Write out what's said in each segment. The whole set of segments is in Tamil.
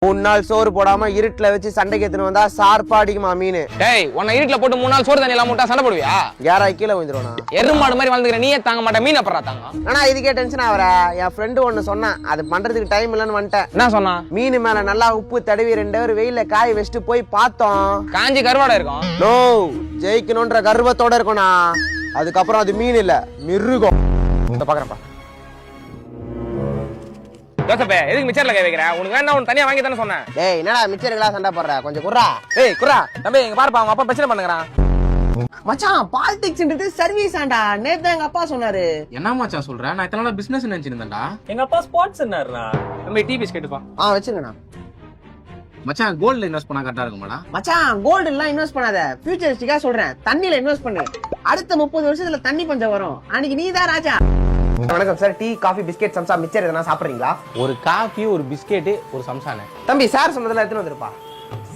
3 நாள் சோறு போடாம இருட்டுல வச்சு சண்டைக்கு எடுத்துன்னு வந்தா சார்பா அடிக்குமா மீன். டேய் உன்னை இருட்டுல போட்டு 3 நாள் சோறு தண்ணி எல்லாம் மூட்டா சண்டை போடுவியா? யாராய் கீழே விழுந்துருவானா? எருமாடு மாதிரி வாழ்ந்துக்கிற நீயே தாங்க மாட்டே, மீன் அப்புறம் தாங்க. ஆனா இதுக்கே டென்ஷன் ஆவற. என் ஃப்ரெண்டு ஒன்னு சொன்னான், அது பண்றதுக்கு டைம் இல்லன்னு வந்துட்டேன். என்ன சொன்னா? மீன் மேல நல்லா உப்பு தடவி 2 ஹவர் வெயில காய வச்சுட்டு போய் பார்த்தோம். காஞ்சி கருவாடை இருக்கும். நோ, ஜெயிக்கணும்ன்ற கர்வத்தோட இருக்கணும்னா அதுக்கப்புறம் அது மீன் இல்ல மிருகம். பாக்குறப்பா ஜோசப்பே, எதுக்கு மிச்சர்ல கை வைக்கிற? உனக்கு வேணா உன் தனியா வாங்கி தானே சொன்னேன். டேய் என்னடா மிச்சர்களா சண்டை போடுற? கொஞ்சம் குர்ரா. ஏய் குர்ரா, தம்பி இங்க பாருப்பா, அவங்க அப்பா பிரச்சனை பண்ணுங்கறான். மச்சான் பாலிடிக்ஸ்ன்றது சர்வீஸ் ஆண்டா. நேத்து எங்க அப்பா சொன்னாரு. என்ன மச்சான் சொல்ற? நான் இத்தனை நாளா பிசினஸ் நினைச்சிருந்தேன்டா. எங்க அப்பா ஸ்போர்ட்ஸ்னாருண்ணா. தம்பி டீ பிஸ்கெட்டுப்பா. வச்சுங்கண்ணா. மச்சான் கோல்ட்ல இன்வெஸ்ட் பண்ணா கரெக்டா இருக்குமாடா? மச்சான் கோல்டு எல்லாம் இன்வெஸ்ட் பண்ணாத, ஃபியூச்சரிஸ்டிக்கா சொல்றேன். தண்ணில இன்வெஸ்ட் பண்ணு. அடுத்த 30 வருஷத்துல தண்ணி பஞ்சம் வரும். அன்னைக்கு நீ தான் ராஜா. வணக்கம் sir. Tea, coffee, biscuit, samosa, mixture எதனா சாப்பிடுறீங்களா? ஒரு காஃபி, ஒரு பிஸ்கெட், ஒரு சம்சானே. தம்பி சார் சொன்னதெல்லாம் எடுத்துன்னு வந்துருப்பா.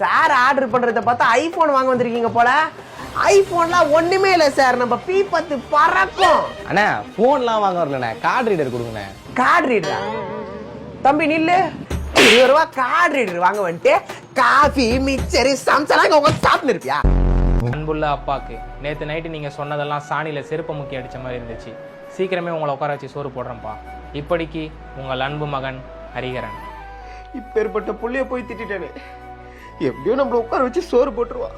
சார் ஆர்டர் பண்றத பார்த்தா ஐபோன் வாங்க வந்திருக்கீங்க போல. ஐபோன்லாம் ஒண்ணுமே இல்ல சார், நம்ம P10 பறக்கும். அண்ணா போன்லாம் வாங்க வரலண்ணே, கார்டு ரீடர் கொடுங்கண்ணே. கார்டு ரீடரா? தம்பி நில்லு. 20 ரூபா கார்டு ரீடர் வாங்க வந்துட்டு காஃபி, மிச்சர், சம்சாலாம் உங்க சாப்பிட்டு இருப்பியா? அன்புள்ள அப்பாக்கு நேற்று நைட்டு நீங்கள் சொன்னதெல்லாம் சாணியில் செருப்பை முக்கி அடித்த மாதிரி இருந்துச்சு. சீக்கிரமே உங்களை உட்கார வச்சு சோறு போடுறேன்ப்பா. இப்படிக்கு உங்கள் அன்பு மகன் ஹரிகரன். இப்பேற்பட்ட புள்ளைய போய் திட்டேனே, எப்படியும் நம்மள உட்கார வச்சு சோறு போட்டுருவா.